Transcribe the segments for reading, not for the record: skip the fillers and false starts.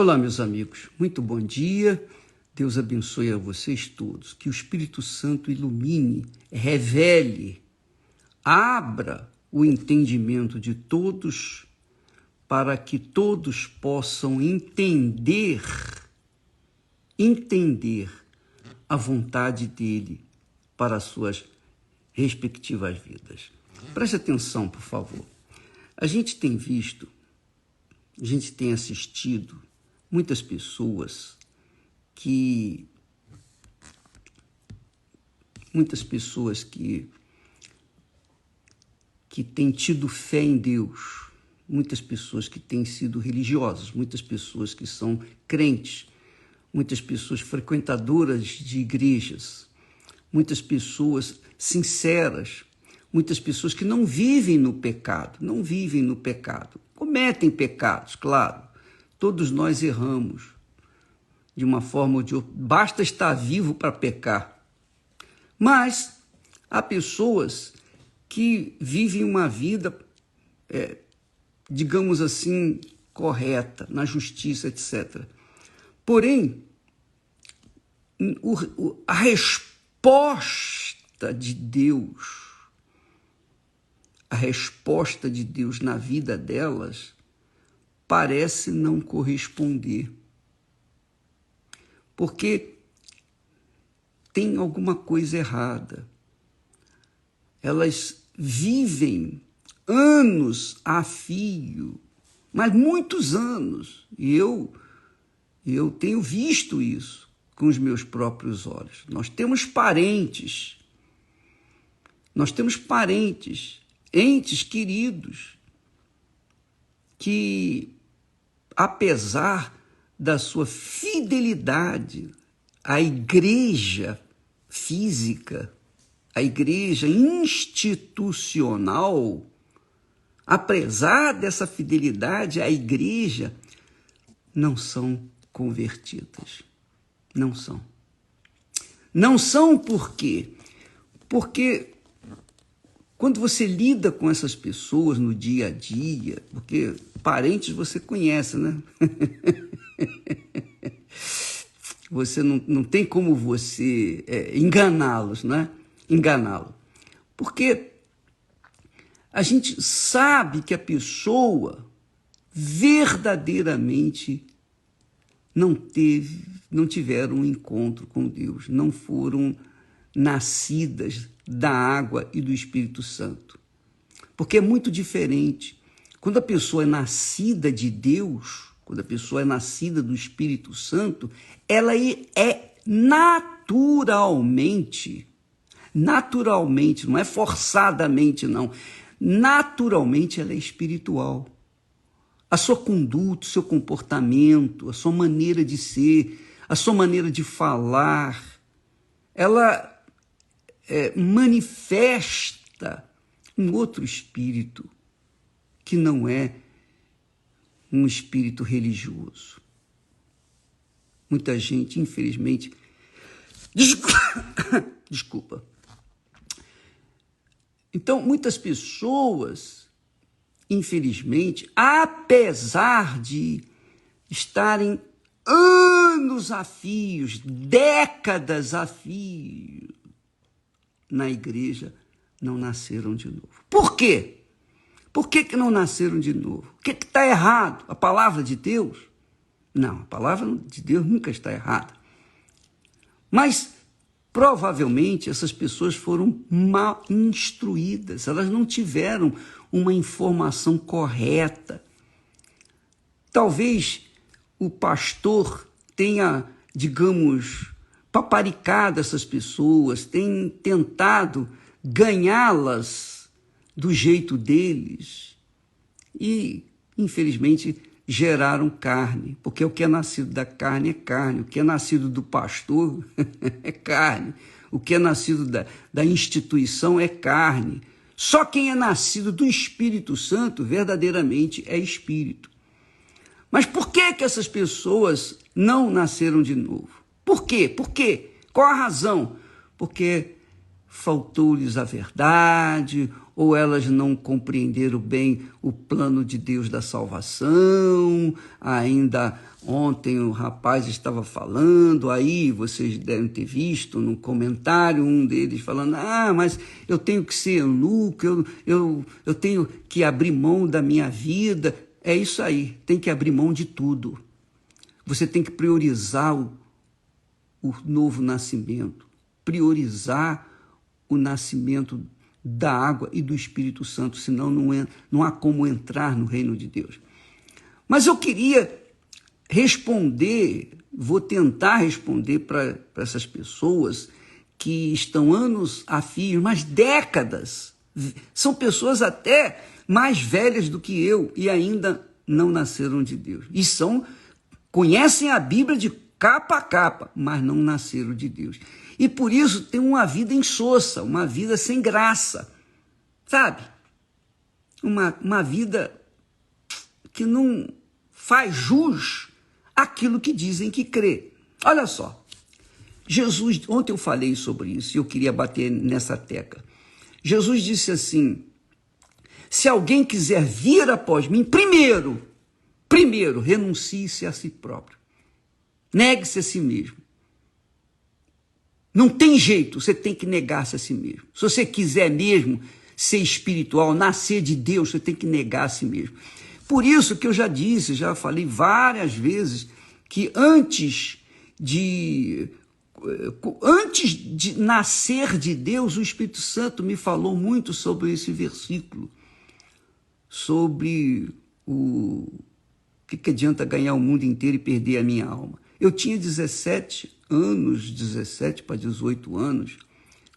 Olá, meus amigos, muito bom dia. Deus abençoe a vocês todos. Que o Espírito Santo ilumine, revele, abra o entendimento de todos para que todos possam entender a vontade dele para as suas respectivas vidas. Preste atenção, por favor. A gente tem visto, a gente tem assistido muitas pessoas que têm tido fé em Deus, muitas pessoas que têm sido religiosas, muitas pessoas que são crentes, muitas pessoas frequentadoras de igrejas, muitas pessoas sinceras, muitas pessoas que não vivem no pecado, cometem pecados, claro, todos nós erramos, de uma forma ou de outra, basta estar vivo para pecar, mas há pessoas que vivem uma vida, digamos assim, correta, na justiça, etc. Porém, a resposta de Deus na vida delas parece não corresponder. Porque tem alguma coisa errada. Elas vivem anos a fio, mas muitos anos, e eu tenho visto isso com os meus próprios olhos. Nós temos parentes, entes queridos, que, apesar da sua fidelidade à igreja física, à igreja institucional, apesar dessa fidelidade à igreja, não são convertidas. Não são. Não são por quê? Porque quando você lida com essas pessoas no dia a dia, porque parentes você conhece, né? Você não tem como você enganá-los, né? Enganá-lo. Porque a gente sabe que a pessoa verdadeiramente não tiveram um encontro com Deus, não foram nascidas da água e do Espírito Santo. Porque é muito diferente. Quando a pessoa é nascida de Deus, quando a pessoa é nascida do Espírito Santo, ela é naturalmente, não é forçadamente, não. Naturalmente ela é espiritual. A sua conduta, o seu comportamento, a sua maneira de ser, a sua maneira de falar, ela manifesta um outro espírito que não é um espírito religioso. Muita gente, infelizmente, desculpa. Então, muitas pessoas, infelizmente, apesar de estarem anos a fios, décadas a fio na igreja, não nasceram de novo. Por quê? Por que não nasceram de novo? O que está errado? A palavra de Deus? Não, a palavra de Deus nunca está errada. Mas, provavelmente, essas pessoas foram mal instruídas, elas não tiveram uma informação correta. Talvez o pastor tenha, digamos, paparicado essas pessoas, tenha tentado ganhá-las do jeito deles e, infelizmente, geraram carne, porque o que é nascido da carne é carne, o que é nascido do pastor é carne, o que é nascido da instituição é carne. Só quem é nascido do Espírito Santo verdadeiramente é espírito. Mas por que essas pessoas não nasceram de novo? Por quê? Por quê? Qual a razão? Porque faltou-lhes a verdade, ou elas não compreenderam bem o plano de Deus da salvação. Ainda ontem o rapaz estava falando, aí vocês devem ter visto no comentário um deles falando, mas eu tenho que ser eunuco, eu tenho que abrir mão da minha vida. É isso aí, tem que abrir mão de tudo. Você tem que priorizar o novo nascimento, priorizar o nascimento da água e do Espírito Santo, senão não há como entrar no reino de Deus. Mas eu queria responder, vou tentar responder para essas pessoas que estão anos a fio, mas décadas, são pessoas até mais velhas do que eu e ainda não nasceram de Deus. E conhecem a Bíblia de capa a capa, mas não nasceram de Deus. E por isso tem uma vida insossa, uma vida sem graça, sabe? Uma vida que não faz jus àquilo que dizem que crê. Olha só, Jesus, ontem eu falei sobre isso e eu queria bater nessa tecla. Jesus disse assim, se alguém quiser vir após mim, primeiro, renuncie-se a si próprio. Negue-se a si mesmo. Não tem jeito, você tem que negar-se a si mesmo. Se você quiser mesmo ser espiritual, nascer de Deus, você tem que negar a si mesmo. Por isso que eu já falei várias vezes, que antes de nascer de Deus, o Espírito Santo me falou muito sobre esse versículo, sobre o que adianta ganhar o mundo inteiro e perder a minha alma. Eu tinha 17 para 18 anos,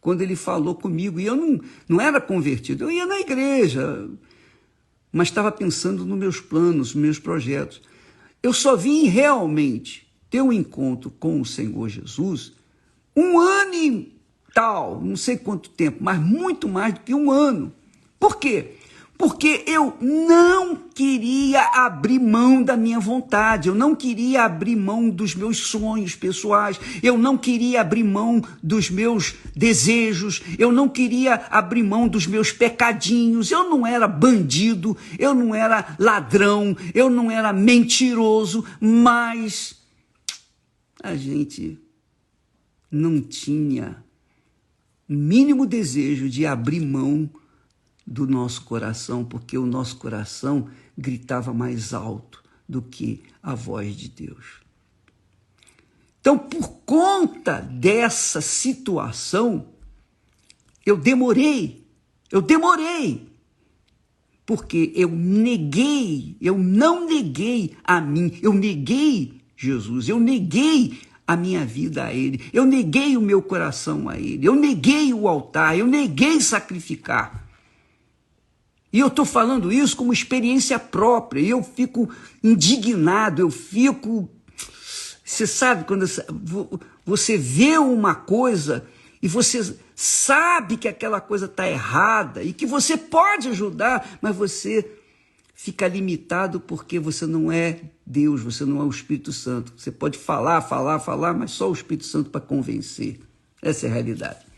quando ele falou comigo, e eu não era convertido, eu ia na igreja, mas estava pensando nos meus planos, nos meus projetos. Eu só vim realmente ter um encontro com o Senhor Jesus 1 ano e tal, não sei quanto tempo, mas muito mais do que 1 ano. Por quê? Porque eu não queria abrir mão da minha vontade, eu não queria abrir mão dos meus sonhos pessoais, eu não queria abrir mão dos meus desejos, eu não queria abrir mão dos meus pecadinhos. Eu não era bandido, eu não era ladrão, eu não era mentiroso, mas a gente não tinha o mínimo desejo de abrir mão do nosso coração, porque o nosso coração gritava mais alto do que a voz de Deus. Então, por conta dessa situação, eu demorei, porque eu não neguei a mim, eu neguei Jesus, eu neguei a minha vida a Ele, eu neguei o meu coração a Ele, eu neguei o altar, eu neguei sacrificar. E eu estou falando isso como experiência própria, e eu fico indignado, você sabe, quando você vê uma coisa e você sabe que aquela coisa está errada e que você pode ajudar, mas você fica limitado porque você não é Deus, você não é o Espírito Santo. Você pode falar, mas só o Espírito Santo para convencer. Essa é a realidade.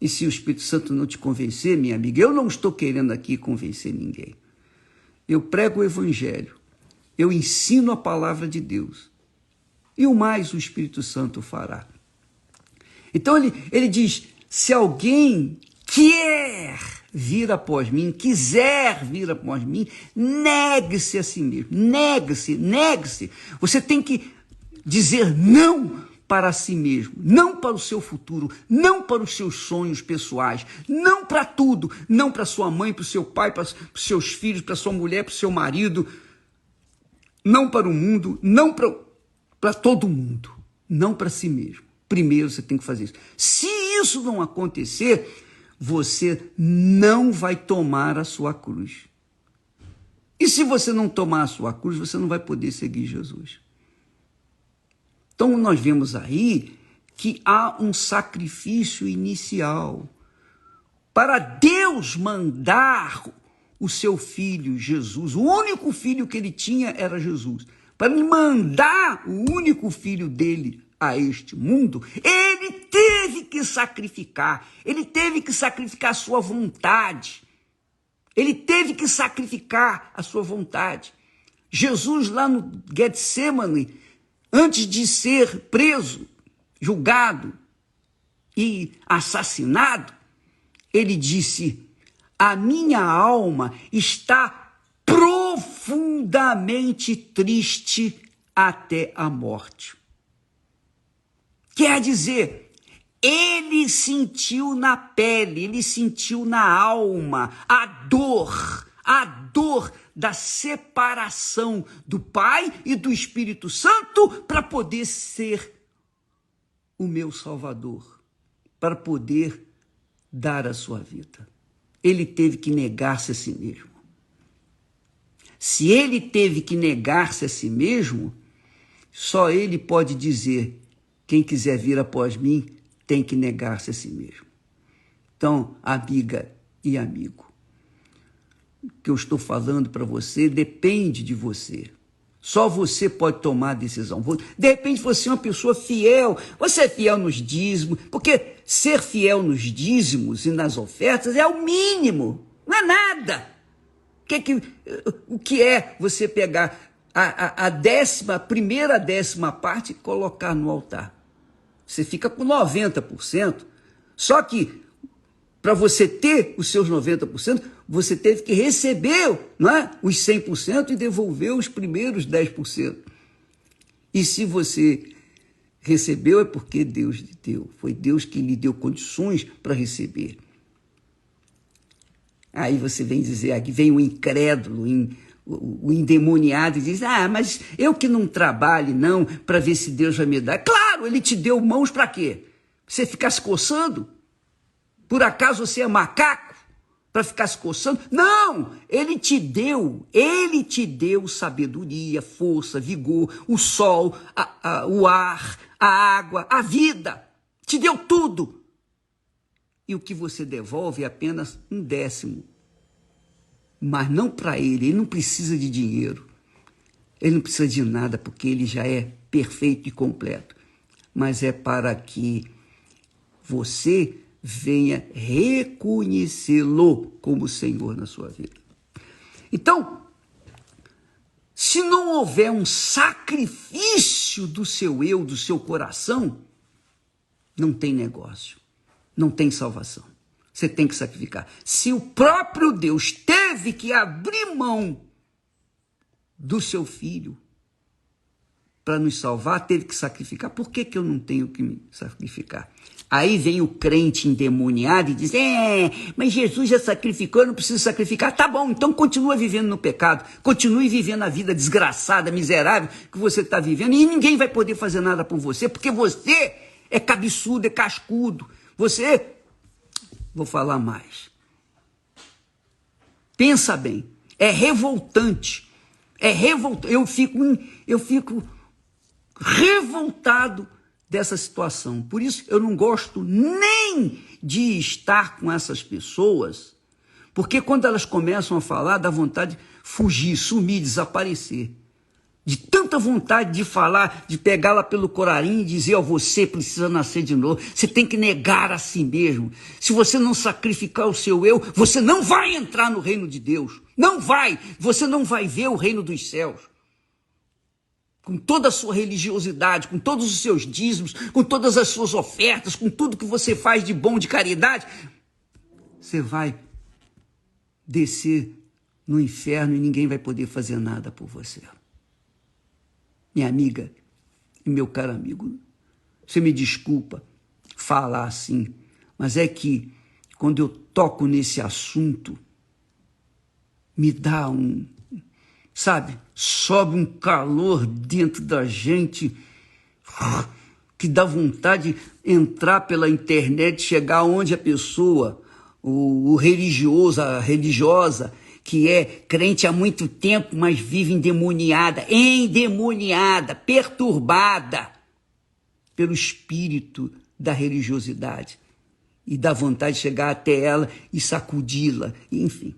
E se o Espírito Santo não te convencer, minha amiga, eu não estou querendo aqui convencer ninguém. Eu prego o Evangelho, eu ensino a palavra de Deus. E o mais o Espírito Santo fará. Então ele diz, se alguém quer vir após mim, quiser vir após mim, negue-se a si mesmo, negue-se. Você tem que dizer não para si mesmo, não para o seu futuro, não para os seus sonhos pessoais, não para tudo, não para sua mãe, para o seu pai, para os seus filhos, para sua mulher, para o seu marido, não para o mundo, não para todo mundo, não para si mesmo. Primeiro você tem que fazer isso. Se isso não acontecer, você não vai tomar a sua cruz. E se você não tomar a sua cruz, você não vai poder seguir Jesus. Então, nós vemos aí que há um sacrifício inicial para Deus mandar o seu filho Jesus. O único filho que ele tinha era Jesus. Para ele mandar o único filho dele a este mundo, ele teve que sacrificar, ele teve que sacrificar a sua vontade, ele teve que sacrificar a sua vontade. Jesus lá no Getsemane, antes de ser preso, julgado e assassinado, ele disse: a minha alma está profundamente triste até a morte. Quer dizer, ele sentiu na pele, ele sentiu na alma a dor da separação do Pai e do Espírito Santo para poder ser o meu Salvador, para poder dar a sua vida. Ele teve que negar-se a si mesmo. Se ele teve que negar-se a si mesmo, só ele pode dizer: quem quiser vir após mim tem que negar-se a si mesmo. Então, amiga e amigo, o que eu estou falando para você depende de você. Só você pode tomar a decisão. De repente você é uma pessoa fiel, você é fiel nos dízimos, porque ser fiel nos dízimos e nas ofertas é o mínimo, não é nada. O que é você pegar a primeira décima parte e colocar no altar? Você fica com 90%, só que para você ter os seus 90%, você teve que receber, não é, os 100% e devolver os primeiros 10%. E se você recebeu, é porque Deus lhe deu. Foi Deus que lhe deu condições para receber. Aí você vem dizer, aqui vem o incrédulo, o endemoniado, e diz: ah, mas eu que não trabalho não, para ver se Deus vai me dar. Claro, ele te deu mãos para quê? Você ficar se coçando? Por acaso você é macaco para ficar se coçando? Não, ele te deu sabedoria, força, vigor, o sol, o ar, a água, a vida. Te deu tudo. E o que você devolve é apenas 1/10. Mas não para ele não precisa de dinheiro. Ele não precisa de nada, porque ele já é perfeito e completo. Mas é para que você venha reconhecê-lo como Senhor na sua vida. Então, se não houver um sacrifício do seu eu, do seu coração, não tem negócio, não tem salvação. Você tem que sacrificar. Se o próprio Deus teve que abrir mão do seu filho para nos salvar, teve que sacrificar, por que eu não tenho que me sacrificar? Aí vem o crente endemoniado e diz: mas Jesus já sacrificou, eu não preciso sacrificar. Tá bom, então continua vivendo no pecado, continue vivendo a vida desgraçada, miserável que você está vivendo, e ninguém vai poder fazer nada por você, porque você é cabeçudo, é cascudo, você... Vou falar mais. Pensa bem, é revoltante, eu fico revoltado dessa situação. Por isso eu não gosto nem de estar com essas pessoas, porque quando elas começam a falar, dá vontade de fugir, sumir, desaparecer. De tanta vontade de falar, de pegá-la pelo corarinho e dizer: você precisa nascer de novo, você tem que negar a si mesmo. Se você não sacrificar o seu eu, você não vai entrar no reino de Deus. Não vai, você não vai ver o reino dos céus. Com toda a sua religiosidade, com todos os seus dízimos, com todas as suas ofertas, com tudo que você faz de bom, de caridade, você vai descer no inferno e ninguém vai poder fazer nada por você. Minha amiga e meu caro amigo, você me desculpa falar assim, mas é que quando eu toco nesse assunto, me dá sobe um calor dentro da gente, que dá vontade de entrar pela internet, chegar onde a pessoa, o religioso, a religiosa, que é crente há muito tempo, mas vive endemoniada, perturbada pelo espírito da religiosidade. E dá vontade de chegar até ela e sacudi-la, enfim.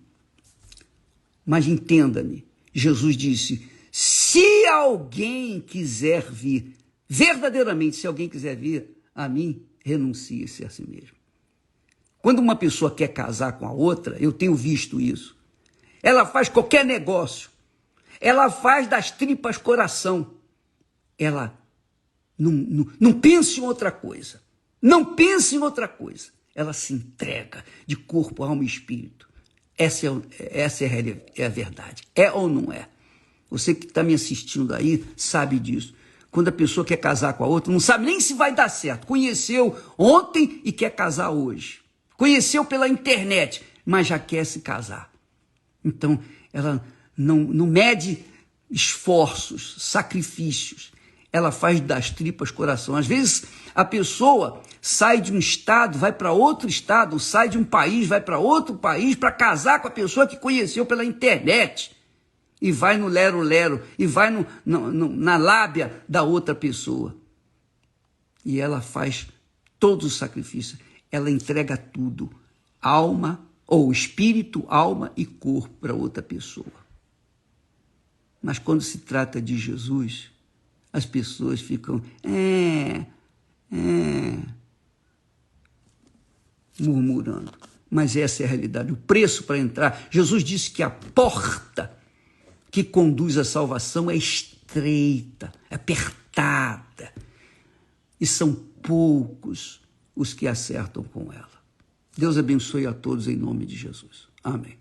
Mas entenda-me, Jesus disse: se alguém quiser vir, verdadeiramente, se alguém quiser vir a mim, renuncie-se a si mesmo. Quando uma pessoa quer casar com a outra, eu tenho visto isso, ela faz qualquer negócio, ela faz das tripas coração, ela não pensa em outra coisa, não pensa em outra coisa, ela se entrega de corpo, alma e espírito. Essa é a verdade, é ou não é? Você que está me assistindo aí sabe disso. Quando a pessoa quer casar com a outra, não sabe nem se vai dar certo. Conheceu ontem e quer casar hoje. Conheceu pela internet, mas já quer se casar. Então, ela não mede esforços, sacrifícios. Ela faz das tripas coração. Às vezes, a pessoa sai de um estado, vai para outro estado, sai de um país, vai para outro país para casar com a pessoa que conheceu pela internet. E vai no lero-lero, e vai na lábia da outra pessoa. E ela faz todos os sacrifícios. Ela entrega tudo, alma, ou espírito, alma e corpo para outra pessoa. Mas quando se trata de Jesus, as pessoas ficam, murmurando. Mas essa é a realidade, o preço para entrar. Jesus disse que a porta que conduz à salvação é estreita, é apertada, e são poucos os que acertam com ela. Deus abençoe a todos em nome de Jesus. Amém.